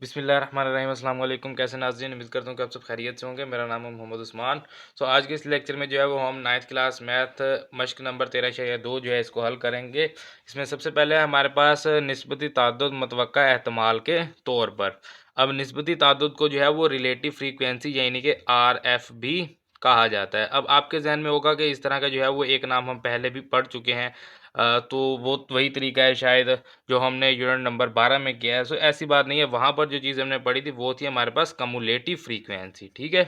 बिस्मिल्लाहिर्रहमानिर्रहीम अस्सलाम वालेकुम। कैसे नाज़रीन, उम्मीद करता हूँ कि आप सब खैरियत से होंगे। मेरा नाम है मोहम्मद उस्मान। आज के इस लेक्चर में जो है वो हम 9th क्लास मैथ मश्क नंबर 13/2 जो है इसको हल करेंगे। इसमें सबसे पहले हमारे पास निस्बती ताद्दुद मुतवक्का एहतमाल के तौर पर। अब निस्बती ताद्दुद को जो है वो रिलेटिव फ्रीक्वेंसी यानी कि RF भी कहा जाता है। अब आपके जहन में होगा कि इस तरह का जो है वो एक नाम हम पहले भी पढ़ चुके हैं। तो वो वही तरीका है शायद जो हमने यूनिट नंबर 12 में किया है। सो ऐसी बात नहीं है, वहाँ पर जो चीज़ हमने पढ़ी थी वो थी हमारे पास कम्युलेटिव फ्रीक्वेंसी, ठीक है।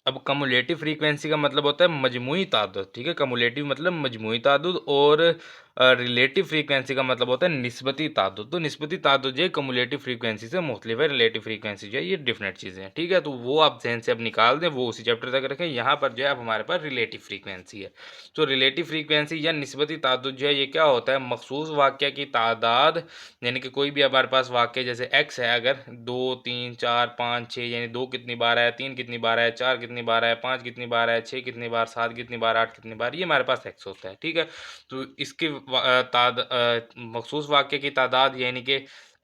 अब कम्युलेटिव फ्रीक्वेंसी का मतलब होता है मजमुई तादाद, ठीक है। कम्युलेटिव मतलब मजमुई तादाद और रिलेटिव फ्रीक्वेंसी का मतलब होता है निस्बती तादाद। तो निस्बती तादाद जो है कम्युलेटिव फ्रीक्वेंसी से मुख्तलिफ है, रिलेटिव फ्रीक्वेंसी जो है ये डिफरेंट चीज़ें हैं, ठीक है। तो वो आप जहन से अब निकाल दें, वो उसी चैप्टर तक रखें। यहाँ पर जो है अब हमारे पास रिलेटिव फ्रीक्वेंसी है। तो रिलेटिव फ्रीक्वेंसी या निस्बती तादाद जो है ये क्या होता है, मखसूस वाक़या की तादाद, यानी कि कोई भी हमारे पास वाक़या जैसे x है, अगर 2 3 4 5 6 यानी 2 कितनी बार है, 3 कितनी बार है, 4 कितनी बार है, 5 कितनी बार है, 6 कितनी बार, 7 कितनी बार, 8 कितनी बार, ये हमारे पास x होता है, ठीक है। तो इसकी मखसूस वाक़ये की तादाद यानी कि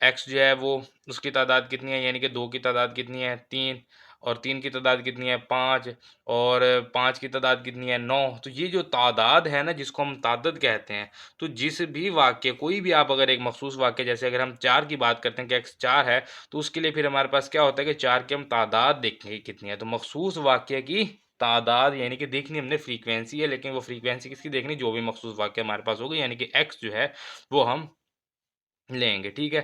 x जो है वो उसकी तादाद कितनी है, यानी कि 2 की तादाद कितनी है 3, और 3 की तादाद कितनी है 5, और 5 की तादाद कितनी है 9। तो ये जो तादाद है ना जिसको हम तादद कहते हैं, तो जिस भी वाक्य कोई भी आप अगर एक मखसूस वाक्य जैसे अगर हम 4 की बात करते हैं कि x 4 है, तो उसके लिए फिर हमारे पास क्या होता है कि 4 की हम तादाद देखेंगे कितनी है। तो मखसूस वाक्य की तादाद यानी कि देखनी हमने फ्रीक्वेंसी है, लेकिन वो फ्रीक्वेंसी किसकी देखनी, जो भी मखसूस वाक्य हमारे पास होगा यानी कि x जो है वो हम लेंगे, ठीक है।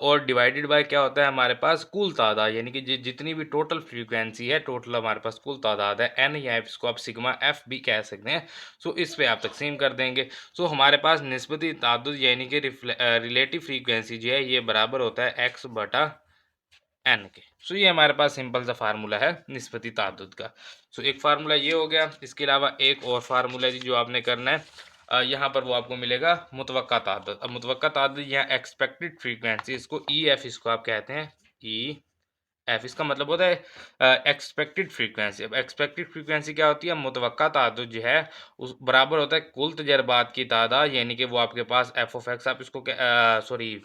और डिवाइडेड बाय क्या होता है हमारे पास कुल तादाद, यानी कि जितनी भी टोटल फ्रीक्वेंसी है, टोटल हमारे पास कुल तादाद है n, या इसको आप सिग्मा f भी कह सकते हैं। सो इस पे आप तकसीम कर देंगे। सो हमारे पास निस्बती तादाद यानी कि रिलेटिव फ्रीक्वेंसी जो है ये बराबर होता है x बटा n के। सो ये हमारे पास सिंपल सा फार्मूला है निस्बती तादाद का। सो एक फार्मूला ये हो गया। इसके अलावा एक और फार्मूला है जी जो आपने करना है, यहाँ पर वो आपको मिलेगा मुतवक्का तादाद। अब मुतवक्का तादाद यहाँ एक्सपेक्टेड फ्रीक्वेंसी, इसको EF इसको आप कहते हैं, EF इसका मतलब होता है एक्सपेक्टेड फ्रीक्वेंसी। अब एक्सपेक्टेड फ्रीक्वेंसी क्या होती है, मुतवक्का तादाद जो है उस बराबर होता है कुल तजर्बात की तादाद, यानी कि वो आपके पास f ऑफ x आप इसको सॉरी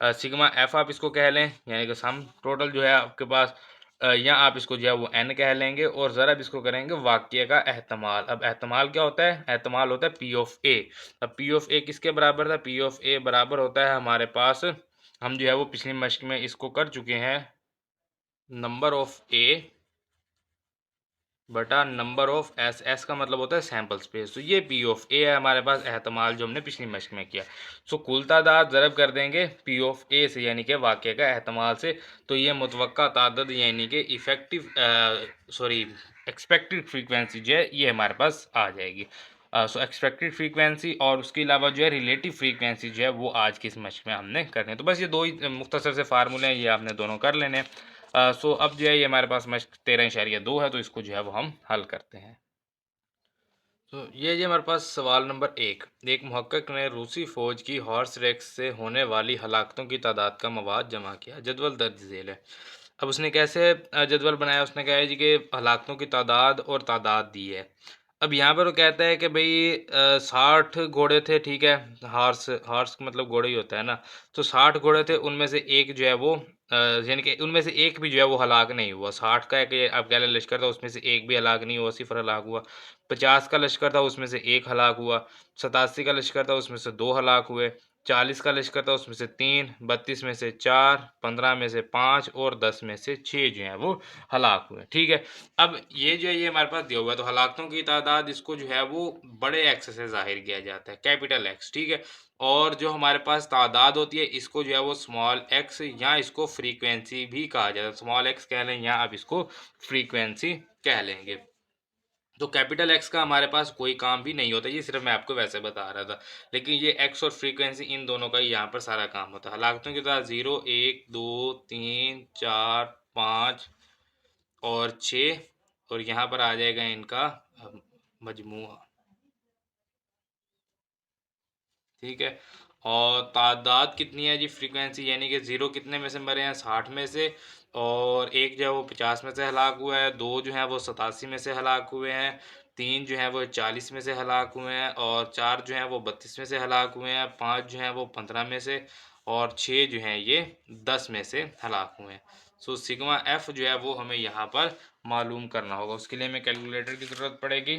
सिग्मा f आप इसको कह लें, यानी कि सम टोटल जो है आपके पास, या आप इसको जो है वो n कह लेंगे, और ज़रा इसको करेंगे वाक़ये का एहतमाल। अब एहतमाल क्या होता है, एहतमाल होता है P ऑफ A। अब P ऑफ A किसके बराबर था, P ऑफ A बराबर होता है हमारे पास, हम जो है वो पिछली मश्क में इसको कर चुके हैं, नंबर ऑफ A बटा नंबर ऑफ एस। एस का मतलब होता है सैम्पल स्पेस। तो ये पी ऑफ ए है हमारे पास एहतमाल जो हमने पिछली मश्क में किया। सो कुल तादाद ज़रब कर देंगे पी ऑफ ए से, यानी कि वाक़ये का एहतमाल से। तो ये मुतवक्का तादाद यानी कि इफ़ेक्टिव सॉरी एक्सपेक्टेड फ्रीक्वेंसी जो है ये हमारे पास आ जाएगी। सो एक्सपेक्टेड फ्रीक्वेंसी और उसके अलावा जो है रिलेटिव फ्रीक्वेंसी जो है वो आज की इस मश्क में हमने करनी है। तो बस ये दो ही मुख्तसर से फार्मूले हैं, ये आपने दोनों कर लेने हैं। सो अब जो है ये हमारे पास मश्क 13.2 है, तो इसको जो है वो हम हल करते हैं। तो ये हमारे पास सवाल नंबर एक मुहक्किक ने रूसी फ़ौज की हॉर्स रेक्स से होने वाली हलाकतों की तादाद का मवाद जमा किया, जदवल दर्ज झेल है। अब उसने कैसे जदवल बनाया, उसने कहा है जी कि हलाकतों की तादाद और तादाद दी है। अब यहाँ पर वो कहता है कि भाई 60 घोड़े थे, ठीक है। हॉर्स हॉर्स का मतलब घोड़े ही होता है ना। तो 60 घोड़े थे, उनमें से एक जो है वो यानी कि उनमें से एक भी जो है वो हलाक नहीं हुआ। 60 का एक आप कह लें लश्कर था, उसमें से एक भी हलाक नहीं हुआ, सिफर हलाक हुआ। 50 का लश्कर था, उसमें से एक हलाक हुआ। 87 का लश्कर था, उसमें से 2 हलाक हुए। 40 का लश्कर था, उसमें से 3, 32 में से 4, 15 में से 5 और 10 में से 6 जो हैं वो हलाक हुए, ठीक है। अब ये जो है ये हमारे पास दिया हुआ है, तो हलाकतों की तादाद इसको जो है वो बड़े एक्स से ज़ाहिर किया जाता है, कैपिटल एक्स, ठीक है। और जो हमारे पास तादाद होती है इसको जो है वो स्मॉल एक्स, या इसको फ्रीक्वेंसी भी कहा जाता है। स्मॉल एक्स कह लें या आप इसको फ्रीक्वेंसी कह लेंगे। तो कैपिटल एक्स का हमारे पास कोई काम भी नहीं होता, ये सिर्फ मैं आपको वैसे बता रहा था। लेकिन ये एक्स और फ्रीक्वेंसी इन दोनों का ही यहाँ पर सारा काम होता है। हलाकतों की तादाद 0 1 2 3 4 5 और 6, और यहाँ पर आ जाएगा इनका मजमूआ, ठीक है। और तादाद कितनी है जी, फ्रीक्वेंसी, यानी कि 0 कितने में से मरे हैं, 60 में से। और एक जो है वो 50 में से हलाक हुआ है। 2 जो है वो 87 में से हलाक हुए हैं। 3 जो है वो 40 में से हलाक हुए हैं। और 4 जो है वो 32 में से हलाक हुए हैं। 5 जो है वो 15 में से। और 6 जो हैं ये 10 में से हलाक हुए हैं। सो सिग्मा एफ जो है वो हमें यहाँ पर मालूम करना होगा। उसके लिए हमें कैलकुलेटर की ज़रूरत पड़ेगी।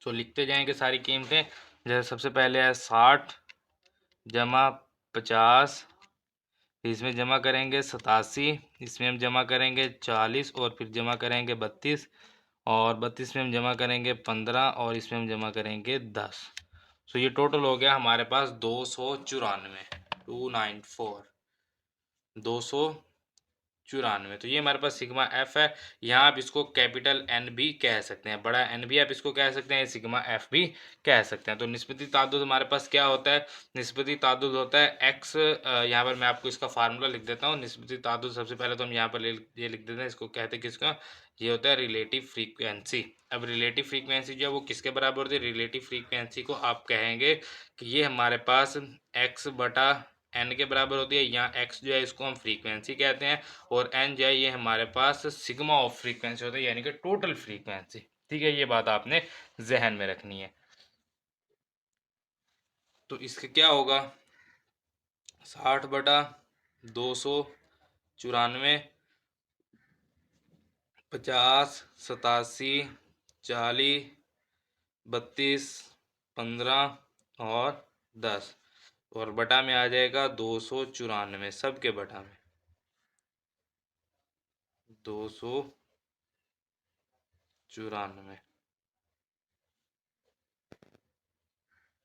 तो लिखते जाएंगे सारी कीमतें। जैसे सबसे पहले है 60 जमा 50, इसमें जमा करेंगे 87, इसमें हम जमा करेंगे 40 और फिर जमा करेंगे 32, और 32 में हम जमा करेंगे 15 और इसमें हम जमा करेंगे 10। सो ये टोटल हो गया हमारे पास 294, 294, 294। तो ये हमारे पास सिग्मा एफ है। यहाँ आप इसको कैपिटल एन भी कह सकते हैं, बड़ा एन भी आप इसको कह सकते हैं, सिग्मा एफ भी कह सकते हैं। तो निस्बती ताद्दुद हमारे पास क्या होता है? निस्बती ताद्दुद होता है एक्स, यहाँ पर मैं आपको इसका फार्मूला लिख देता हूँ। निस्बती ताद्दुद सबसे पहले तो हम यहाँ पर ये लिख देते हैं, इसको कहते हैं किसका? ये होता है रिलेटिव फ्रीक्वेंसी। अब रिलेटिव फ्रीक्वेंसी जो है वो किसके बराबर होती है? रिलेटिव फ्रीक्वेंसी को आप कहेंगे कि ये हमारे पास एक्स बटा एन के बराबर होती है। यहाँ एक्स जो है इसको हम फ्रीक्वेंसी कहते हैं, और एन जो है ये हमारे पास सिग्मा ऑफ फ्रीक्वेंसी होता है, यानी कि टोटल फ्रीक्वेंसी। ठीक है, ये बात आपने जहन में रखनी है। तो इसके क्या होगा? 60 बटा 294, 50, 87, 40, 32, 15 और 10, और बटा में आ जाएगा 294, सबके बटा में 294।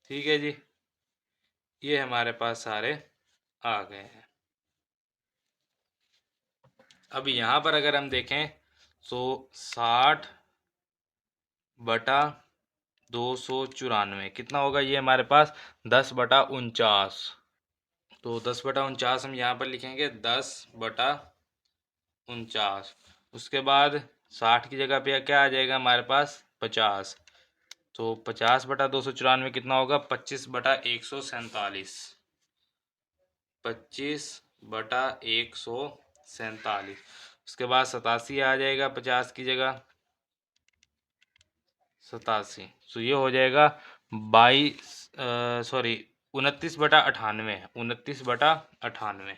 ठीक है जी, ये हमारे पास सारे आ गए हैं। अब यहाँ पर अगर हम देखें तो 60 बटा 294 कितना होगा? ये हमारे पास 10/49। तो 10/49 हम यहाँ पर लिखेंगे 10/49। उसके बाद 60 की जगह पे क्या आ जाएगा हमारे पास? 50। तो 50/294 कितना होगा? 25/147। 25/147। उसके बाद 87 आ जाएगा 50 की जगह, 87। तो ये हो जाएगा 29/98, 29/98,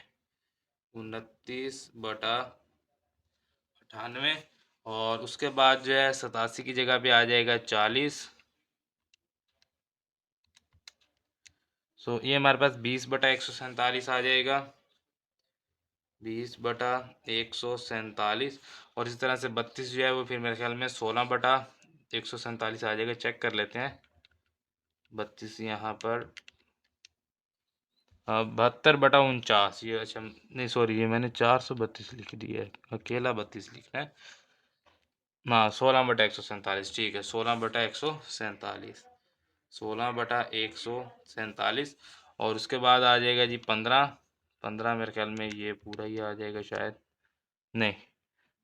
29/98। और उसके बाद जो है 87 की जगह पे आ जाएगा 40। ये हमारे पास 20/147 आ जाएगा, 20/147। और इस तरह से 32 जो है वो फिर मेरे ख्याल में 16/147 आ जाएगा। चेक कर लेते हैं। 32 यहाँ पर 72/49, ये अच्छा नहीं, सॉरी, ये मैंने 432 लिख दिया है, अकेला 32 लिखना है। हाँ, 16/147, ठीक है, 16/147, 16/147। और उसके बाद आ जाएगा जी 15, 15 मेरे ख्याल में ये पूरा ही आ जाएगा शायद, नहीं,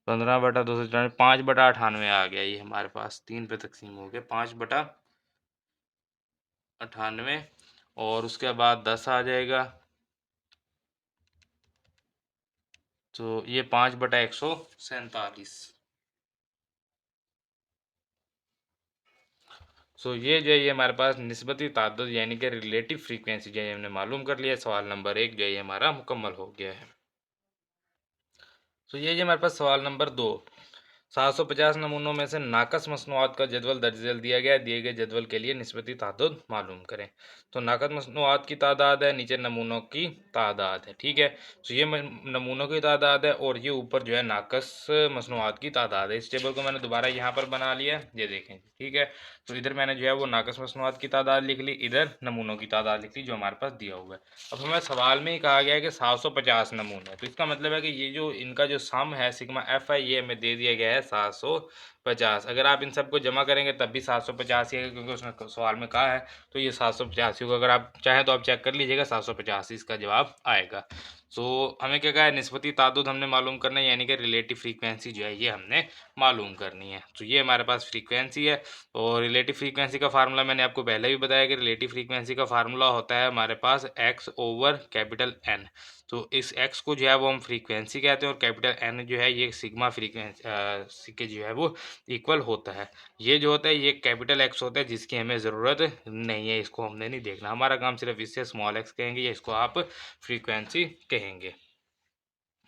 15/294, 5/98 आ गया। ये हमारे पास 3 पे तकसीम हो गया, 5/98। और उसके बाद 10 आ जाएगा, तो ये 5/147। ये जो है ये हमारे पास निस्बती ताद्दुद यानी कि रिलेटिव फ्रीक्वेंसी जो है हमने मालूम कर लिया। सवाल नंबर 1 जो है ये हमारा मुकम्मल हो गया है। ये जो हमारे पास सवाल नंबर 2, 750 नमूनों में से नाकस मसनूआत का जदवल दर्ज झेल दिया गया है। दिए गए जदवल के लिए निस्बती तादाद मालूम करें। तो नाकस मसनूआत की तादाद है, नीचे नमूनों की तादाद है। ठीक है, ये नमूनों की तादाद है और ये ऊपर जो है नाकस मसनूआत की तादाद है। इस टेबल को मैंने दोबारा यहाँ पर बना लिया, ये देखें। ठीक है, तो इधर मैंने जो है वो नाकस मसनूआत की तादाद लिख ली, इधर नमूनों की तादाद लिख ली जो हमारे पास दिया हुआ है। अब हमें सवाल में ही कहा गया है कि 750 नमूने, तो इसका मतलब है कि ये जो इनका जो सम है सिग्मा एफ है ये हमें दे दिया गया है 750। अगर आप इन सबको जमा करेंगे तब भी 750 ही है, क्योंकि उसने सवाल में कहा है, तो ये 785 होगा। अगर आप चाहें तो आप चेक कर लीजिएगा, 785 इसका जवाब आएगा। सो हमें क्या कहा है, निस्बती तादाद हमने मालूम करना है, यानी कि रिलेटिव फ्रीक्वेंसी जो है ये हमने मालूम करनी है। तो ये हमारे पास फ्रीक्वेंसी है। और रिलेटिव फ्रीक्वेंसी का फार्मूला मैंने आपको पहले भी बताया कि रिलेटिव फ्रीक्वेंसी का फार्मूला होता है हमारे पास एक्स ओवर कैपिटल एन। तो इस एक्स को जो है वो हम फ्रीक्वेंसी कहते हैं और कैपिटल एन जो है ये सिग्मा फ्रीक्वेंसी के जो है वो इक्वल होता है। ये जो होता है ये कैपिटल एक्स होता है जिसकी हमें ज़रूरत नहीं है, इसको हमने नहीं देखना, हमारा काम सिर्फ इससे स्मॉल एक्स कहेंगे या इसको आप फ्रीक्वेंसी कहेंगे।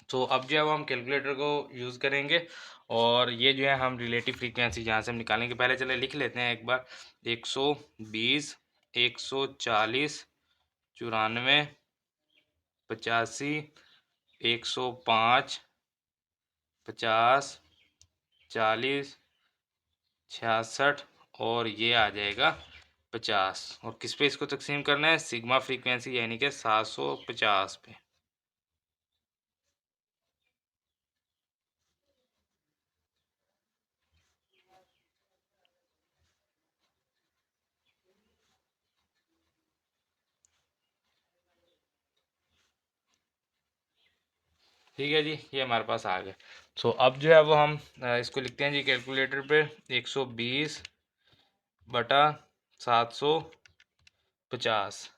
तो अब जो है वो हम कैलकुलेटर को यूज़ करेंगे और ये जो है हम रिलेटिव फ्रीक्वेंसी जहाँ से हम निकालेंगे, पहले चले लिख लेते हैं एक बार। 120, 140, 94, 85, 105, 50, 40, 66 और ये आ जाएगा 50। और किस पे इसको तकसीम करना है, सिग्मा फ्रीक्वेंसी यानी कि 750 पे। ठीक है जी, ये हमारे पास आ गए। सो अब जो है वो हम इसको लिखते हैं जी कैलकुलेटर पे। 120 बटा 750,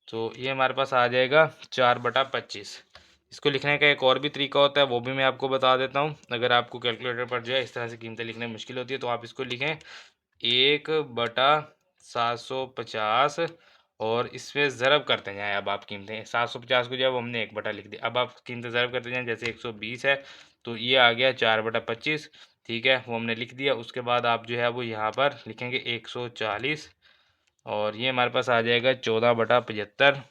तो ये हमारे पास आ जाएगा 4/25। इसको लिखने का एक और भी तरीका होता है, वो भी मैं आपको बता देता हूँ। अगर आपको कैलकुलेटर पर जो है इस तरह से कीमतें लिखने में मुश्किल होती है तो आप इसको लिखें 1/750 और इसमें ज़रब करते जाएँ। अब आप कीमतें 750 को जो है वो हमने 1 बटा लिख दिया, अब आप कीमतें ज़रब करते जाएँ। जैसे 120 है तो ये आ गया 4/25, ठीक है, वो हमने लिख दिया। उसके बाद आप जो है वो यहाँ पर लिखेंगे 140 और ये हमारे पास आ जाएगा 14/75,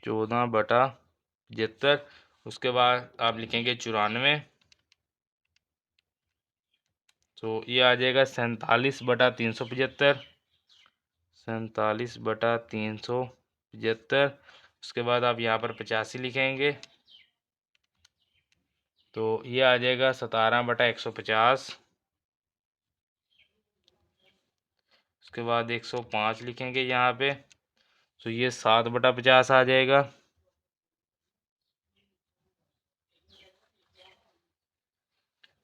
14/75। उसके बाद आप लिखेंगे 94, तो ये आ जाएगा 47/375, 47/375। उसके बाद आप यहाँ पर 85 लिखेंगे, तो ये आ जाएगा 17/150। उसके बाद 105 लिखेंगे यहाँ पे, तो ये 7/50 आ जाएगा।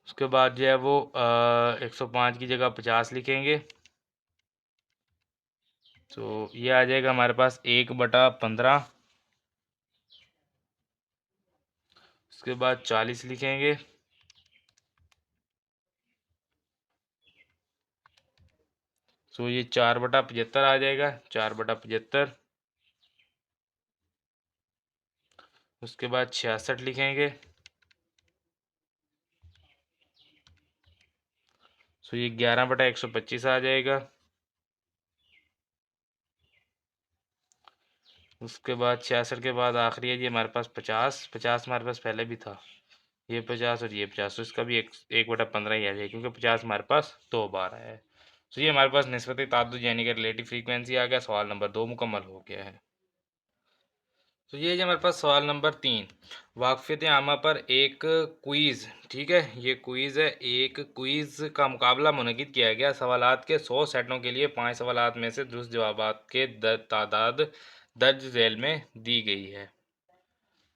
उसके बाद जो है वो 105 की जगह 50 लिखेंगे, तो ये आ जाएगा हमारे पास 1/15। उसके बाद 40 लिखेंगे, तो ये 4/75 आ जाएगा, 4/75। उसके बाद 66 लिखेंगे, तो ये 11/125 आ जाएगा। उसके बाद 66 के बाद आखिरी है जी हमारे पास 50, 50 हमारे पास पहले भी था, ये 50 और ये 50, तो इसका भी 1/15 ही आ जाएगा क्योंकि 50 हमारे पास 2 बार आया है। तो ये हमारे पास निस्बती ताद्दुद यानी कि रिलेटिव फ्रीक्वेंसी आ गया। सवाल नंबर 2 मुकम्मल हो गया है। तो ये है हमारे पास सवाल नंबर 3, वाक़फ़ियत आमा पर एक क्विज़। ठीक है, ये क्विज़ है, एक क्विज़ का मुकाबला मुनक़िद किया गया। सवालात के 100 सेटों के लिए 5 सवालात में से दुरुस्त जवाबात के तादाद दर्ज झेल में दी गई है।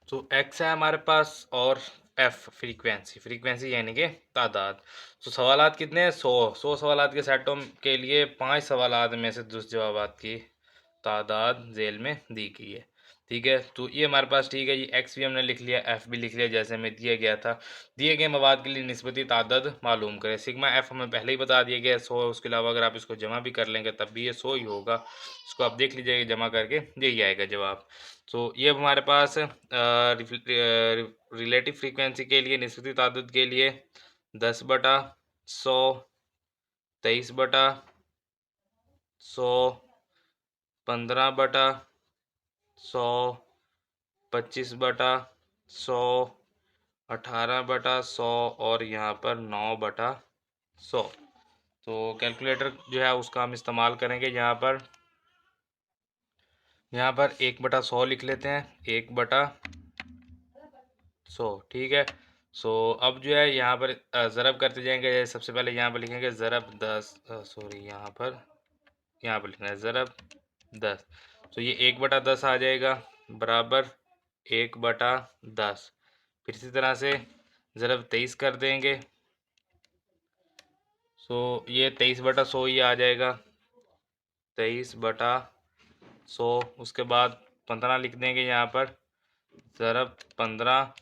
तो एक्स है हमारे पास और एफ फ्रीक्वेंसी, फ्रीक्वेंसी यानी कि तादाद। तो सवालात कितने हैं, 100 सवालात के सेटों के लिए 5 सवालात में से दुरुस्त जवाबात की तादाद झेल में दी गई है। ठीक है, तो ये हमारे पास ठीक है जी, एक्स भी हमने लिख लिया, एफ भी लिख लिया जैसे हमें दिया गया था। दिए गए मवाद के लिए निस्बती तादाद मालूम करें। सिग्मा एफ हमें पहले ही बता दिया गया है 100, उसके अलावा अगर आप इसको जमा भी कर लेंगे तब भी ये 100 ही होगा। इसको आप देख लीजिएगा जमा करके, यही आएगा जवाब। तो ये हमारे पास रिलेटिव फ्रीक्वेंसी के लिए, निस्बती तादाद के लिए 10/100, 23/100, 15/100, 25/100, 18/100 और यहाँ पर 9/100। तो कैलकुलेटर जो है उसका हम इस्तेमाल करेंगे। यहाँ पर 1/100 लिख लेते हैं, 1/100। ठीक है, सो अब जो है यहाँ पर ज़रब करते जाएंगे। सबसे पहले यहाँ पर लिखेंगे ज़रब 10, सॉरी यहाँ पर लिखना है ज़रब 10, तो ये 1/10 आ जाएगा। बराबर 1/10। फिर इसी तरह से ज़रब 23 कर देंगे, सो ये 23/100 ही आ जाएगा, 23/100। उसके बाद 15 लिख देंगे यहाँ पर, ज़रब 15,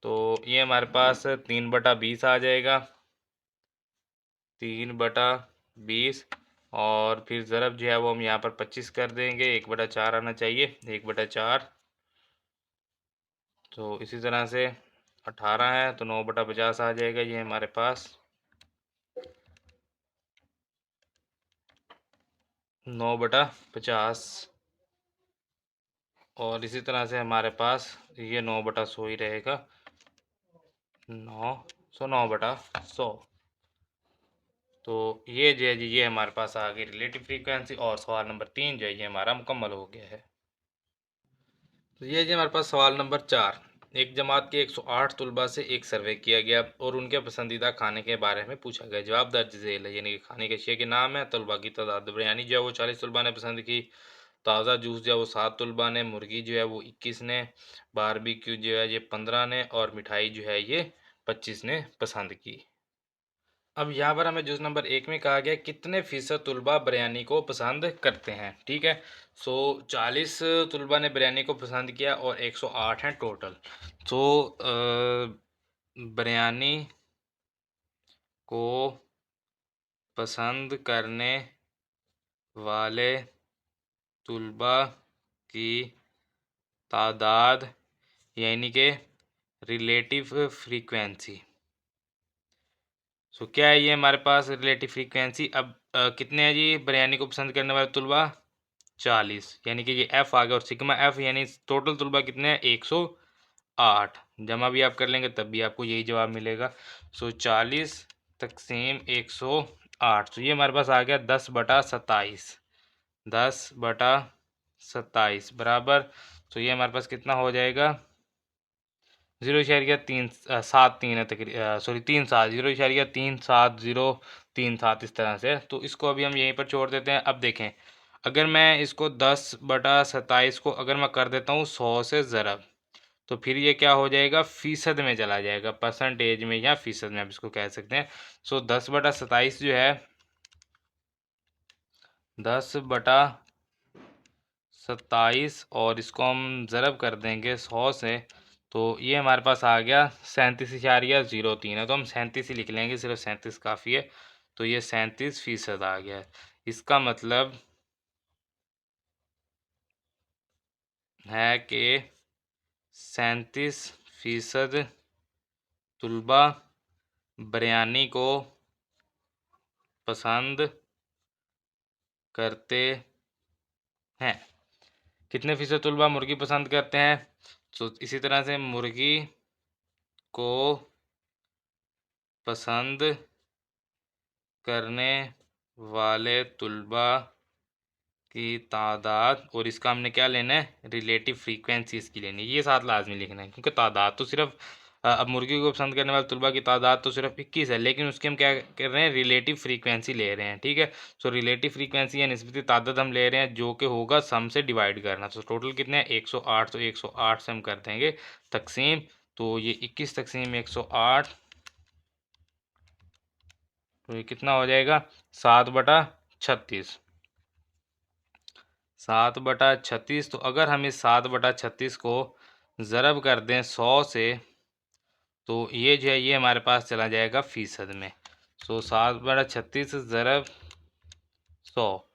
तो ये हमारे पास 3/20 आ जाएगा, 3/20। और फिर ज़रब जो है वो हम यहाँ पर 25 कर देंगे, 1/4 आना चाहिए, 1/4। तो इसी तरह से 18 है तो 9/50 आ जाएगा ये हमारे पास, 9/50। और इसी तरह से हमारे पास ये 9/100 ही रहेगा, 9/100। तो ये जो है जी ये हमारे पास आ गई रिलेटिव फ्रीक्वेंसी, और सवाल नंबर 3 जो है ये हमारा मुकम्मल हो गया है। तो ये जी हमारे पास सवाल नंबर 4। एक जमात के 108 तलबा से एक सर्वे किया गया और उनके पसंदीदा खाने के बारे में पूछा गया। जवाब दर्ज झेल है, यानी कि खाने के अशिया के नाम है। तलबा की तादाद, बिरयानी जो है वो 40 तलबा ने पसंद की, ताज़ा जूस जो है वो 7 तलबा ने, मुर्गी जो है वो 21 ने, बारबेक्यू जो है ये 15 ने, और मिठाई जो है ये 25 ने पसंद की। अब यहाँ पर हमें जूस नंबर 1 में कहा गया कितने फ़ीसद तलबा बिरयानी को पसंद करते हैं। ठीक है, सो 40 तलबा ने बिरयानी को पसंद किया और 108 हैं टोटल। तो बिरयानी को पसंद करने वाले तलबा की तादाद, यानी कि रिलेटिव फ्रीक्वेंसी। सो क्या है ये हमारे पास रिलेटिव फ्रीक्वेंसी। अब कितने हैं जी बिरयानी को पसंद करने वाले तलबा, 40, यानी कि ये एफ़ आ गया, और सिग्मा एफ़ यानी टोटल तलबा कितने हैं, 108। जमा भी आप कर लेंगे तब भी आपको यही जवाब मिलेगा। सो 40 तकसीम 108, तो ये हमारे पास आ गया 10/27, 10/27 बराबर। तो ये हमारे पास कितना हो जाएगा, 0.373 है सॉरी 37, 0.3737 इस तरह से। तो इसको अभी हम यहीं पर छोड़ देते हैं। अब देखें, अगर मैं इसको 10/27 को अगर मैं कर देता हूँ 100 से ज़रब, तो फिर ये क्या हो जाएगा, फ़ीसद में चला जाएगा, परसेंटेज में या फ़ीसद में आप इसको कह सकते हैं। सो 10/27 जो है, 10/27, और इसको हम ज़रब कर देंगे 100 से, तो ये हमारे पास आ गया 37.03 है। तो हम 37 ही लिख लेंगे, सिर्फ 37 काफ़ी है। तो ये 37% आ गया है। इसका मतलब है कि 37% तलबा बिरयानी को पसंद करते हैं। कितने फ़ीसद तलबा मुर्गी पसंद करते हैं, तो इसी तरह से मुर्गी को पसंद करने वाले तलबा की तादाद, और इसका हमने क्या लेना है, रिलेटिव फ्रीक्वेंसी इसकी लेनी है। ये साथ लाजमी लिखना है, क्योंकि तादाद तो सिर्फ अब मुर्गी को पसंद करने वाले तलबा की तादाद तो सिर्फ 21 है, लेकिन उसके हम क्या कर रहे हैं, रिलेटिव फ्रीक्वेंसी ले रहे हैं। ठीक है, सो रिलेटिव फ्रीक्वेंसी या निस्बती तादाद हम ले रहे हैं, जो कि होगा सम से डिवाइड करना। तो टोटल कितने हैं, 108, तो 108 से हम कर देंगे तकसीम, तो ये 21 तकसीम 108, तो ये कितना हो जाएगा, 7/36, 7/36। तो अगर हम इस 7/36 को ज़रब कर दें 100 से, तो ये जो है ये हमारे पास चला जाएगा फ़ीसद में। सो 7/36 ज़रब 100,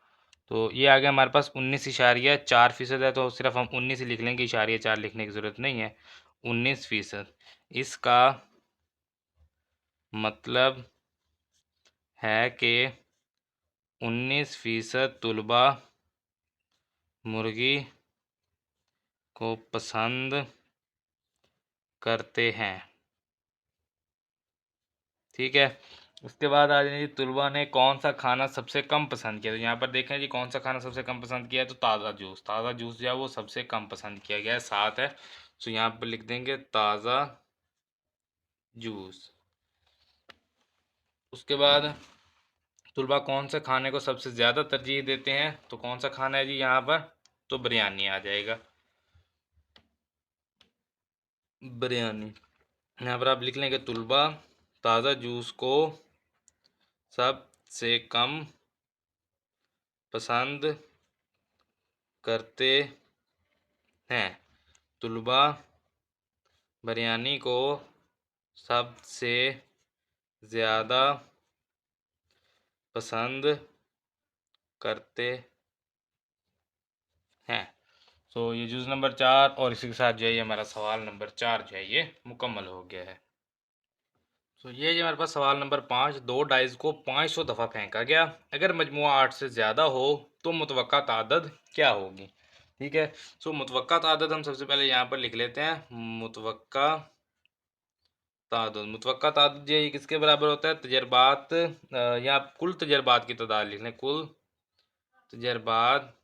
तो ये आ गया हमारे पास 19.4%। है तो सिर्फ हम 19 ही लिख लेंगे, इशारिया 4 लिखने की ज़रूरत नहीं है, 19%। इसका मतलब है कि 19% तलबा मुर्गी को पसंद करते हैं। ठीक है, उसके बाद आ जाए जी, तलबा ने कौन सा खाना सबसे कम पसंद किया। तो यहाँ पर देखें जी, कौन सा खाना सबसे कम पसंद किया है, तो ताज़ा जूस, ताज़ा जूस जो है वो सबसे कम पसंद किया गया है, 7 है। तो यहाँ पर लिख देंगे ताज़ा जूस। उसके बाद तलबा कौन से खाने को सबसे ज़्यादा तरजीह देते हैं, तो कौन सा खाना है जी यहाँ पर, तो बिरयानी आ जाएगा। बिरयानी। यहाँ पर आप लिख लेंगे तुलबा ताज़ा जूस को सबसे कम पसंद करते हैं। तुलबा बिरयानी को सबसे ज़्यादा पसंद करते हैं। सो ये जूस नंबर 4 और इसी के साथ जो है ये हमारा सवाल नंबर 4 जो है ये मुकम्मल हो गया है। तो ये जो हमारे पास सवाल नंबर 5, दो डाइस को 500 दफ़ा फेंका गया, अगर मजमुआ 8 से ज़्यादा हो तो मुतवक्का तादद क्या होगी। ठीक है। सो मुतवक्का तादद हम सबसे पहले यहाँ पर लिख लेते हैं। मुतवक्का तादद, मुतवक्का तादद ये किसके बराबर होता है, तजर्बात या कुल तजर्बात की तादाद लिख लें, कुल तजर्बात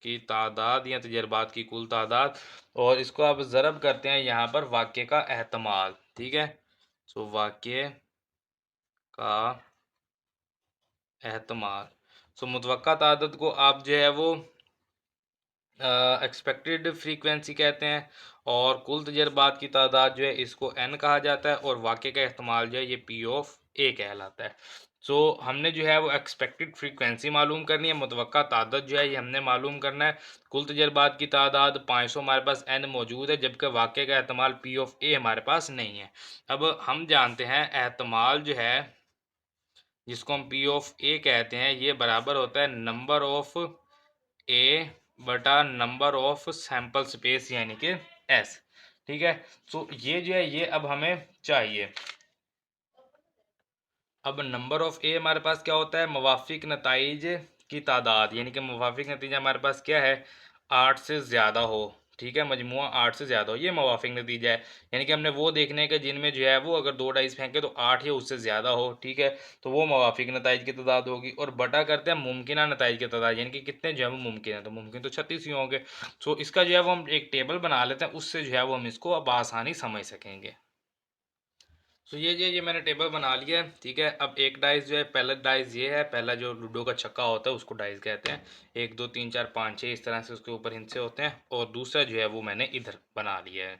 की तादाद या तजर्बात की कुल तादाद, और इसको आप ज़रब करते हैं यहाँ पर वाक़े का एहतमाल। ठीक है। सो वाक़े का एहतमाल। सो मुतवक्का तादाद को आप जो है वो एक्सपेक्टेड फ्रीक्वेंसी कहते हैं, और कुल तजर्बात की तादाद जो है इसको n कहा जाता है, और वाक़े का एहतमाल जो है ये p ऑफ a कहलाता है। सो हमने जो है वो एक्सपेक्टेड फ्रीक्वेंसी मालूम करनी है, मुतवक्का तादाद जो है ये हमने मालूम करना है। कुल तजर्बात की तादाद 500 हमारे पास n मौजूद है, जबकि वाक़े का एहतमाल p ऑफ a हमारे पास नहीं है। अब हम जानते हैं एहतमाल जो है जिसको हम पी ऑफ ए कहते हैं ये बराबर होता है नंबर ऑफ ए बटा नंबर ऑफ सैंपल स्पेस यानी कि एस। ठीक है। तो ये जो है ये अब हमें चाहिए। अब नंबर ऑफ ए हमारे पास क्या होता है, मुवाफिक नताइज की तादाद, यानी कि मुवाफिक नतीजा हमारे पास क्या है, 8 से ज़्यादा हो। ठीक है, मजमुआ 8 से ज़्यादा हो, ये मुवाफिक नतीजा है। यानी कि हमने वो देखने के जिनमें जो है वो अगर दो डाइस फेंके तो 8 या उससे ज़्यादा हो। ठीक है, तो वो मुवाफिक नताइज की तादाद होगी, और बटा करते हैं मुमकिन नताइज की तादाद, यानी कि कितने जो है वो मुमकिन है, तो मुमकिन तो 36 ही होंगे। सो इसका जो है वो हम एक टेबल बना लेते हैं, उससे जो है वो हम इसको अब आसानी समझ सकेंगे। तो ये मैंने टेबल बना लिया है। ठीक है। अब एक डाइस जो है, पहला डाइस ये है, पहला जो लूडो का छक्का होता है उसको डाइस कहते हैं। 1 2 3 4 5 6 इस तरह से उसके ऊपर हिंसे होते हैं, और दूसरा जो है वो मैंने इधर बना लिया है।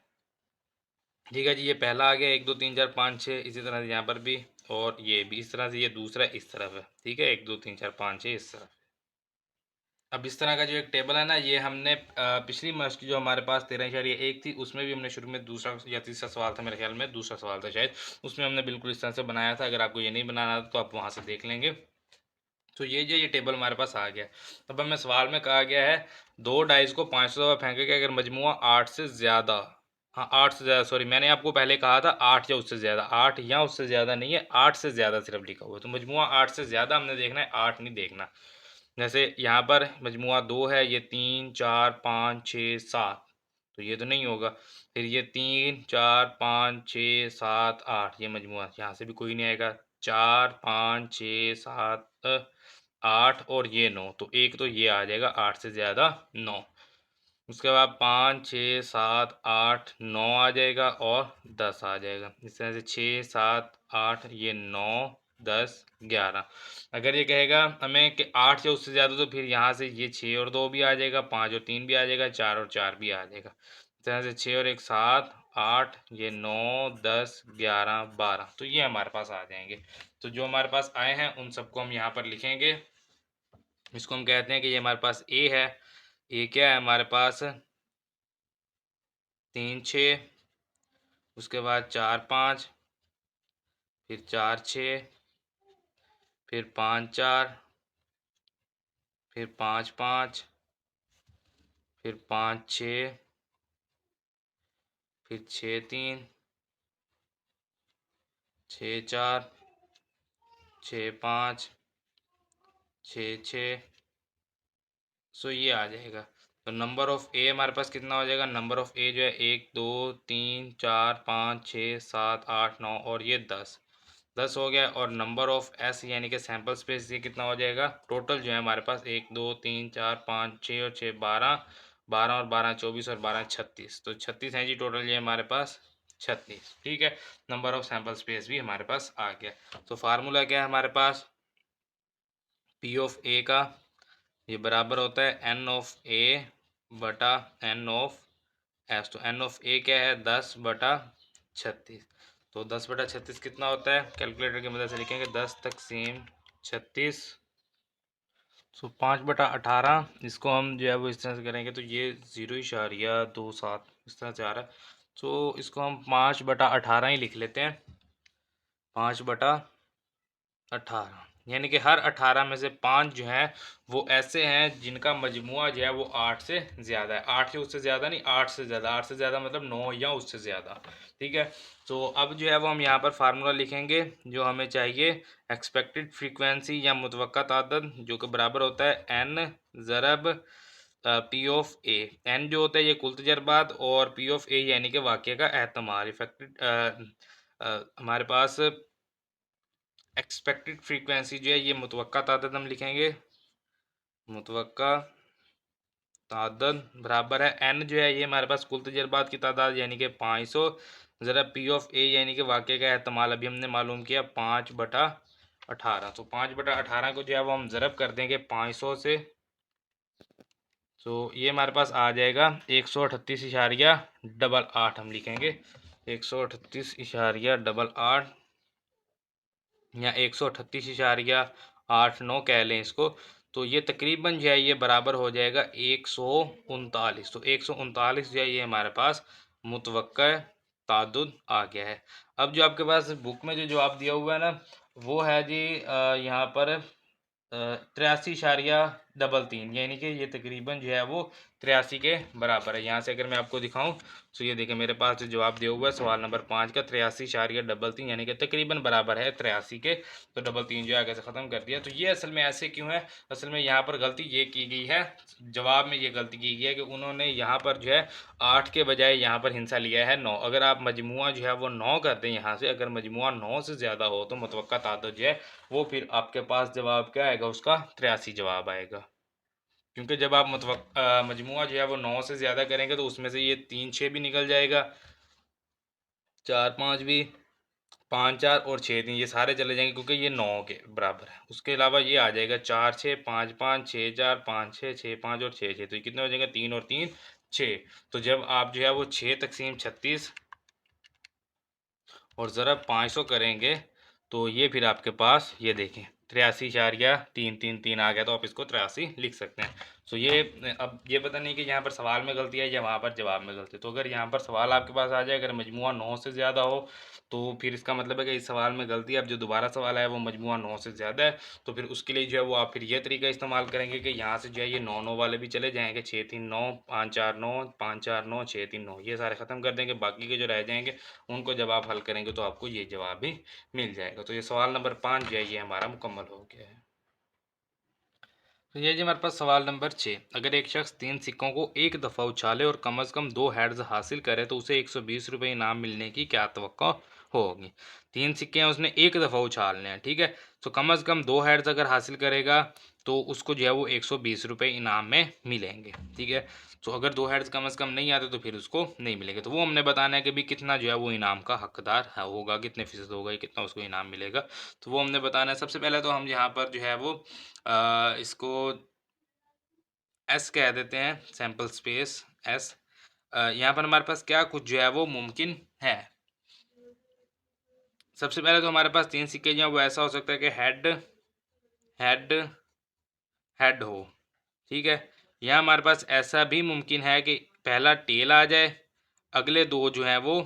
ठीक है जी, ये पहला आ गया 1 2 3 4 5 6, इसी तरह से यहाँ पर भी, और ये भी इस तरह से, ये दूसरा इस तरफ है। ठीक है, 1 2 3 4 5 6 इस तरफ। अब इस तरह का जो एक टेबल है ना, ये हमने पिछली मश्क जो हमारे पास 13.1 थी उसमें भी हमने शुरू में दूसरा या तीसरा सवाल था, मेरे ख्याल में दूसरा सवाल था शायद, उसमें हमने बिल्कुल इस तरह से बनाया था। अगर आपको ये नहीं बनाना था तो आप वहाँ से देख लेंगे। तो ये टेबल हमारे पास आ गया। अब हमें सवाल में कहा गया है दो डाइस को 500 दफ़ा फेंके कि अगर मजमुआ 8 से ज़्यादा, हाँ 8 से ज़्यादा, सॉरी मैंने आपको पहले कहा था 8 या उससे ज़्यादा, 8 या उससे ज़्यादा नहीं है, 8 से ज़्यादा सिर्फ लिखा हुआ है। तो मजमुआ 8 से ज़्यादा हमने देखना है, 8 नहीं देखना। जैसे यहाँ पर मजमुआ 2 है, ये 3 4 5 6 7, तो ये तो नहीं होगा। फिर ये 3 4 5 6 7 8, ये मजमुआ यहाँ से भी कोई नहीं आएगा। 4 5 6 7 8 और ये 9, तो एक तो ये आ जाएगा 8 से ज़्यादा 9। उसके बाद 5 6 7 8 9 आ जाएगा, और 10 आ जाएगा। इस तरह से 6 7 8, ये 9 10 11। अगर ये कहेगा हमें कि 8 या उससे ज़्यादा, तो फिर यहाँ से ये 6 और 2 भी आ जाएगा, 5 और 3 भी आ जाएगा, 4 और 4 भी आ जाएगा। इस तरह से 6 और 1 7 8, ये 9 10 11 12, तो ये हमारे पास आ जाएंगे। तो जो हमारे पास आए हैं उन सबको हम यहाँ पर लिखेंगे। इसको हम कहते हैं कि ये हमारे पास ए है। ए क्या है हमारे पास, 3 6, उसके बाद 4 5, फिर 4 6, फिर 5 4, फिर 5 5, फिर 5 6, फिर 6 3, 6 4, 6 5, 6 6। सो ये आ जाएगा। तो नंबर ऑफ़ ए हमारे पास कितना हो जाएगा, नंबर ऑफ़ ए जो है 1 2 3 4 5 6 7 8 9, और ये 10 हो गया। और नंबर ऑफ़ एस यानी कि सैंपल स्पेस ये कितना हो जाएगा, टोटल जो है हमारे पास 1 2 3 4 5 6 और 6 12, 12 और 12 24 और 12 36, तो 36 है जी टोटल ये हमारे पास 36। ठीक है, नंबर ऑफ़ सैंपल स्पेस भी हमारे पास आ गया। तो फार्मूला क्या है हमारे पास, पी ऑफ ए का ये बराबर होता है एन ऑफ ए बटा एन ऑफ एस। तो एन ऑफ ए क्या है 10/36। तो 10/36 कितना होता है, कैलकुलेटर की मदद से लिखेंगे 10^36। सो 5/18, इसको हम जो है वो इस तरह से करेंगे तो ये 0.27 इस तरह से आ रहा है। तो इसको हम 5/18 ही लिख लेते हैं, 5/18, यानी कि हर 18 में से 5 जो हैं वो ऐसे हैं जिनका मजमुआ जो है वो 8 से ज़्यादा है। 8 से उससे ज़्यादा नहीं, 8 से ज़्यादा। 8 से ज़्यादा मतलब 9 या उससे ज़्यादा। ठीक है। तो अब जो है वो हम यहाँ पर फार्मूला लिखेंगे जो हमें चाहिए, एक्सपेक्टेड फ्रीक्वेंसी या मुतवक्का तादाद, जो कि बराबर होता है एन ज़रब पी ऑफ ए। एन जो होता है ये कुल तजर्बात, और पी ऑफ ए यानी कि वाक़े का एहतमाल। इफेक्टेड हमारे पास एक्सपेक्टेड फ्रीक्वेंसी जो है ये मुतवक्का तादाद हम लिखेंगे, मुतवक्का तादाद बराबर है एन जो है ये हमारे पास कुल तजर्बात की तादाद यानी कि 500 ज़रा पी ऑफ ए यानी कि वाक़े का एहतमाल अभी हमने मालूम किया 5/18। तो 5/18 को जो है वो हम ज़रब कर देंगे 500 से। तो ये हमारे पास आ जाएगा 138.88 हम लिखेंगे, 138.88 या 138.89 कह लें इसको। तो ये तकरीबन जो है ये बराबर हो जाएगा 139। तो 139 जो है ये हमारे पास मुतवक्का ताद्दुद आ गया है। अब जो आपके पास बुक में जो जवाब दिया हुआ है ना, वो है जी यहाँ पर 83.33, यानी कि ये तकरीबन जो है वो 83 के बराबर है। यहाँ से अगर मैं आपको दिखाऊं तो ये देखें मेरे पास जो जवाब दिया हुआ है सवाल नंबर 5 का 83.33, यानी कि तकरीबन बराबर है 83 के। तो 33 जो है आगे से ख़त्म कर दिया। तो ये असल में ऐसे क्यों है, असल में यहाँ पर गलती ये की गई है, जवाब में ये गलती की गई है कि उन्होंने यहाँ पर जो है 8 के बजाय यहाँ पर हिस्सा लिया है 9। अगर आप मजमुआ जो है वो 9 कर दें यहाँ से, अगर मजमुआ 9 से ज़्यादा हो तो मुतवक्का तादाद जो है वो फिर आपके पास जवाब क्या आएगा, उसका 83 जवाब आएगा। क्योंकि जब आप मजमुआ जो है वो 9 से ज़्यादा करेंगे तो उसमें से ये 3 6 भी निकल जाएगा, 4 5 भी, 5 4 और 6 3, ये सारे चले जाएंगे क्योंकि ये 9 के बराबर है। उसके अलावा ये आ जाएगा 4 6 5 5 6 4 5 6 6 5 और 6 6, तो ये कितने हो जाएंगे 3 और 3 6। तो जब आप जो है वो 6^36 और ज़रा 500 करेंगे तो ये फिर आपके पास ये देखें 83.333 आ गया। तो आप इसको 83 लिख सकते हैं। तो ये अब ये पता नहीं कि यहाँ पर सवाल में गलती है या वहाँ पर जवाब में गलती। तो अगर यहाँ पर सवाल आपके पास आ जाए अगर मजमुआ 9 से ज़्यादा हो तो फिर इसका मतलब है कि इस सवाल में गलती है। अब जो दोबारा सवाल है वो मजमुआ 9 से ज़्यादा है, तो फिर उसके लिए जो है वो आप फिर ये तरीका इस्तेमाल करेंगे कि यहाँ से जो है ये 9 वाले भी चले जाएंगे, 6 3 9 5 4 9 5 4 9 6 3 9, ये सारे ख़त्म कर देंगे। बाकी के जो रह जाएंगे उनको जब आप हल करेंगे तो आपको ये जवाब भी मिल जाएगा। तो ये सवाल नंबर 5 जो है ये हमारा मुकम्मल हो गया है। तो ये जी हमारे पास सवाल नंबर 6, अगर एक शख्स 3 सिक्कों को एक दफ़ा उछाले और कम से कम 2 हेड्स हासिल करे तो उसे 120 रुपये इनाम मिलने की क्या तवक्को होगी। 3 सिक्के हैं उसने एक दफ़ा उछालने हैं, ठीक है। तो कम से कम 2 हेड्स अगर हासिल करेगा तो उसको जो है वो 120 रुपये इनाम में मिलेंगे, ठीक है। तो अगर 2 हेड्स कम से कम नहीं आते तो फिर उसको नहीं मिलेंगे। तो वो हमने बताना है कि भी कितना जो है वो इनाम का हकदार होगा, कितने फ़ीसद होगा, कितना उसको इनाम मिलेगा। तो वो हमने बताना है। सबसे पहले तो हम यहाँ पर जो है वो इसको एस कह देते हैं, सैम्पल स्पेस एस। यहाँ पर हमारे पास क्या कुछ जो है वो मुमकिन है। सबसे पहले तो हमारे पास 3 सिक्के जो हैं वो ऐसा हो सकता है कि हेड हेड हेड हो, ठीक है। यहाँ हमारे पास ऐसा भी मुमकिन है कि पहला टेल आ जाए, अगले 2 जो हैं वो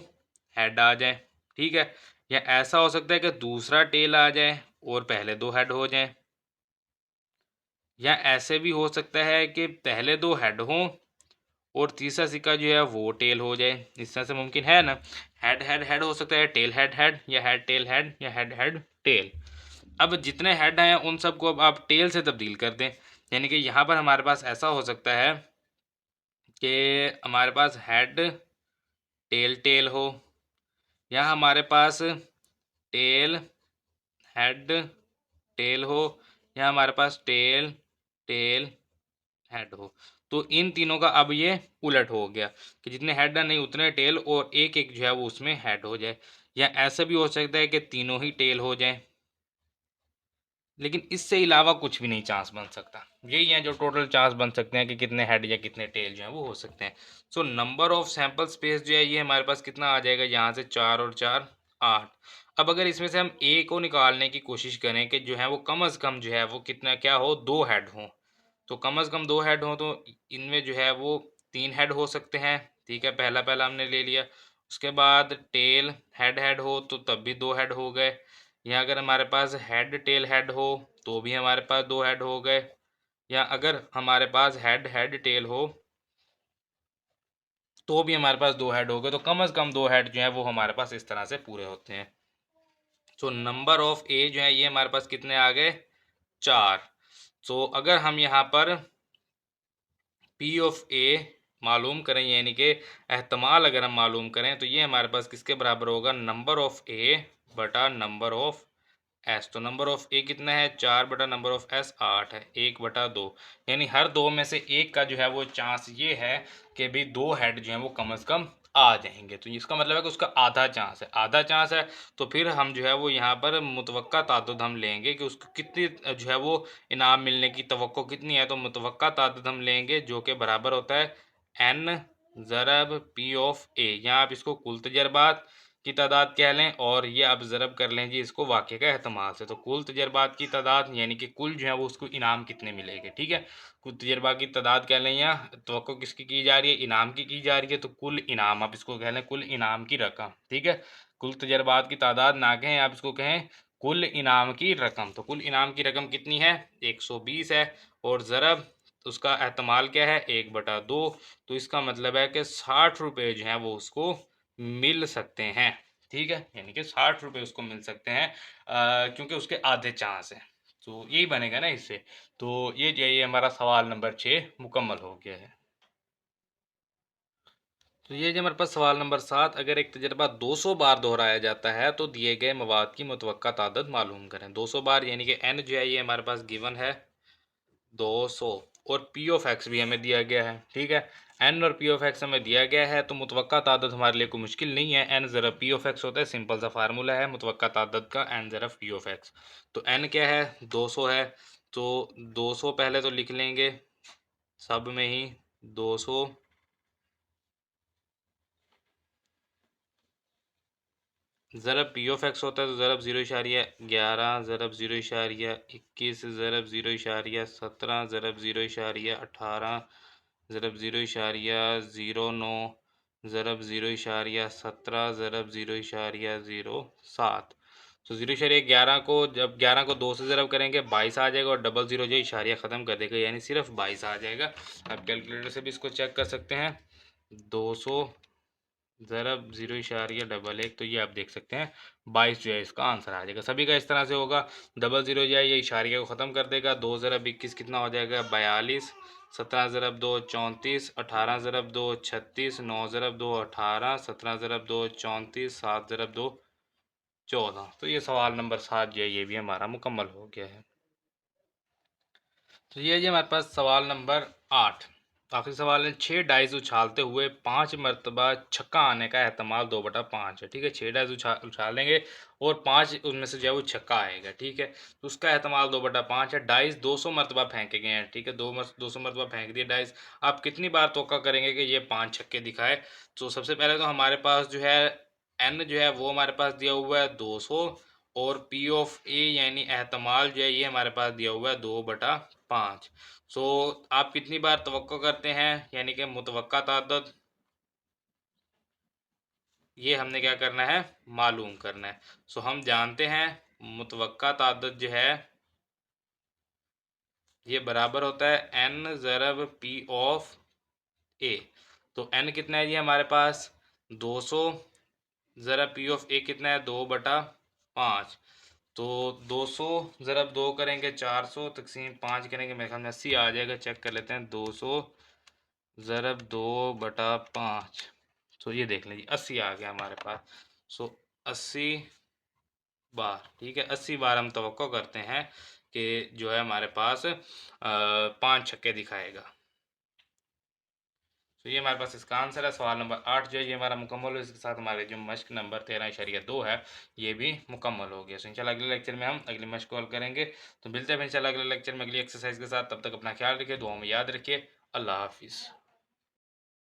हेड आ जाए, ठीक है। या ऐसा हो सकता है कि दूसरा टेल आ जाए और पहले 2 हेड हो जाएं। या ऐसे भी हो सकता है कि पहले 2 हेड हों और तीसरा सिक्का जो है वो टेल हो जाए। इस तरह से मुमकिन है ना। हेड हेड हेड हो सकता है, टेल हेड हेड, या हेड टेल हेड, या हेड हेड टेल। अब जितने हेड हैं उन सबको अब आप टेल से तब्दील कर दें। यानी कि यहाँ पर हमारे पास ऐसा हो सकता है कि हमारे पास हेड टेल टेल हो, या हमारे पास टेल हेड टेल हो, या हमारे पास टेल टेल हेड हो। तो इन तीनों का अब ये उलट हो गया कि जितने हेड नहीं उतने टेल, और एक एक जो है वो उसमें हेड हो जाए। या ऐसा भी हो सकता है कि तीनों ही टेल हो जाए, लेकिन इससे अलावा कुछ भी नहीं चांस बन सकता। यही है जो टोटल चांस बन सकते हैं कि कितने हेड या कितने टेल जो है वो हो सकते हैं। So number of sample space जो है ये हमारे पास कितना आ जाएगा, यहाँ से 4 और 4 8। अब अगर इसमें से हम ए को निकालने की कोशिश करें कि जो है वो कम अज़ कम जो है वो कितना क्या हो, 2 हेड हों। तो कम अज़ कम 2 हेड हों तो इनमें जो है वो 3 हेड हो सकते हैं। ठीक है, पहला पहला हमने ले लिया। उसके बाद टेल हेड हेड हो तो तब भी 2 हेड हो गए। या अगर हमारे पास हेड टेल हेड हो तो भी हमारे पास 2 हेड हो गए। या अगर हमारे पास हेड हेड टेल हो तो भी हमारे पास 2 हेड हो गए। तो कम से कम 2 हेड जो है वो हमारे पास इस तरह से पूरे होते हैं। सो नंबर ऑफ ए जो है ये हमारे पास कितने आ गए, 4। सो अगर हम यहाँ पर पी ऑफ ए मालूम करें, यानी कि एहतमाल अगर हम मालूम करें, तो ये हमारे पास किसके बराबर होगा, नंबर ऑफ ए बटा नंबर ऑफ एस। तो नंबर ऑफ ए कितना है, 4 बटा नंबर ऑफ एस 8 है, 1/2। यानी हर दो में से एक का जो है वो चांस ये है कि भाई 2 हेड जो है वो कम से कम आ जाएंगे। तो इसका मतलब है कि उसका आधा चांस है, आधा चांस है। तो फिर हम जो है वो यहाँ पर मुतवक्का तादाद हम लेंगे कि उसको कितनी जो है वो इनाम मिलने की तवक्को कितनी है। तो मुतवक्का तादाद हम लेंगे जो कि बराबर होता है एन ज़रब पी ऑफ ए, या आप इसको कुल तजर्बात की तादाद कह लें, और ये आप ज़रब कर लें जी इसको वाक़े का एहतमाल से। तो कुल तजर्बात की तादाद यानी कि कुल जो है वो उसको इनाम कितने मिलेंगे। ठीक है, कुल तजर्बा की तादाद कह लें या तवक्को किसकी की जा रही है, इनाम की जा रही है। तो कुल इनाम आप इसको कह लें, कुल इनाम की रकम। ठीक है, कुल तजर्बात की तादाद ना कहें, आप इसको कहें कुल इनाम की रकम। तो कुल इनाम की रकम कितनी है, 120 है। और ज़रब उसका एहतमाल क्या है, 1/2। तो इसका मतलब है कि 60 रुपये जो हैं वो उसको मिल सकते हैं। ठीक है, यानी कि 60 रुपये उसको मिल सकते हैं क्योंकि उसके आधे चांस हैं। तो यही बनेगा ना इससे। तो ये जो है ये हमारा सवाल नंबर 6 मुकम्मल हो गया है। तो ये जो हमारे पास सवाल नंबर 7, अगर एक तजर्बा 200 बार दोहराया जाता है तो दिए गए मवाद की मुतवक्का तादाद मालूम करें। 200 बार यानी कि एन जो है ये हमारे पास गिवन है 200, और पी ऑफ एक्स भी हमें दिया गया है। ठीक है, एन और पी ऑफ एक्स हमें दिया गया है, तो मुतवक्का तादाद हमारे लिए कोई मुश्किल नहीं है। एन ज़रफ़ पी ऑफ एक्स होता है, सिंपल सा फार्मूला है मुतवक्का तादाद का, एन ज़रफ़ पी ऑफ एक्स। तो एन क्या है, 200 है। तो 200 पहले तो लिख लेंगे सब में ही, 200 ज़रब पी ऑफ एक्स होता है। तो ज़रब 0.11, ज़रब 0.21, ज़रब 0.17, ज़रब 0.18, ज़रब 0.09, ज़रब 0.17, ज़रब 0.07। तो 0.11 को, जब 11 को 2 से ज़रब करेंगे 22 आ जाएगा, और डबल ज़ीरो जो इशारिया ख़त्म कर देगा, यानी सिर्फ 22 आ जाएगा। आप कैलकुलेटर से भी इसको चेक कर सकते हैं। 200 ज़रब 0.11, तो ये आप देख सकते हैं 22 जो है इसका आंसर आ जाएगा। सभी का इस तरह से होगा, डबल ज़ीरो जो है ये इशारिया को ख़त्म कर देगा। 2 ज़रब 21 कितना हो जाएगा, 42। 17 ज़रब 2 34, 18 ज़रब 2 36, 9 ज़रब 2 18, 17 ज़रब 2 34, 7 ज़रब 2 14। तो ये सवाल नंबर 7 जो है ये भी हमारा मुकम्मल हो गया है। तो ये जी हमारे पास सवाल नंबर 8, आखिरी सवाल है। 6 डाइस उछालते हुए 5 मरतबा छक्का आने का एहतमाल 2/5 है। ठीक है, 6 डाइस उछालेंगे और 5 उनमें से जो है वो छक्का आएगा। ठीक है, तो उसका एहतमाल 2/5 है। डाइस 200 मरतबा फेंके गए हैं। ठीक है, 200 मरतबा फेंक दिए डाइस। आप कितनी बार तोक़ा करेंगे कि ये 5 छक्के दिखाए। तो सबसे पहले तो हमारे पास जो है एन जो है वो हमारे पास दिया हुआ है 200, और पी ऑफ ए यानी एहतमाल जो है ये हमारे पास दिया हुआ है 2/5। सो आप कितनी बार तवक्को करते हैं, यानी कि मुतवक्का तादाद, ये हमने क्या करना है, मालूम करना है। सो हम जानते हैं मुतवक्का तादाद जो है ये बराबर होता है एन ज़रब पी ऑफ ए। तो एन कितना है जी हमारे पास 200, ज़रब पी ऑफ ए कितना है 2/5। तो 200 ज़रब 2 करेंगे 400, तकसीम 5 करेंगे, मेरे ख्याल में 80 आ जाएगा। चेक कर लेते हैं, 200 ज़रब 2/5। तो ये देख लीजिए 80 आ गया हमारे पास। सो 80 बार। ठीक है, 80 बार हम तवक्को करते हैं कि जो है हमारे पास 5 छक्के दिखाएगा। तो ये हमारे पास इसका आंसर है। सवाल नंबर 8 जो है ये हमारा मुकम्मल हुआ। इसके साथ हमारे जो मश्क नंबर 13.2 है ये भी मुकम्मल हो गया। तो इंशाल्लाह अगले लेक्चर में हम अगली मश्क कॉल करेंगे। तो मिलते हैं इंशाल्लाह अगले लेक्चर में अगली एक्सरसाइज के साथ। तब तक अपना ख्याल रखिए, दुआ में याद रखिए। अल्लाह हाफिज़।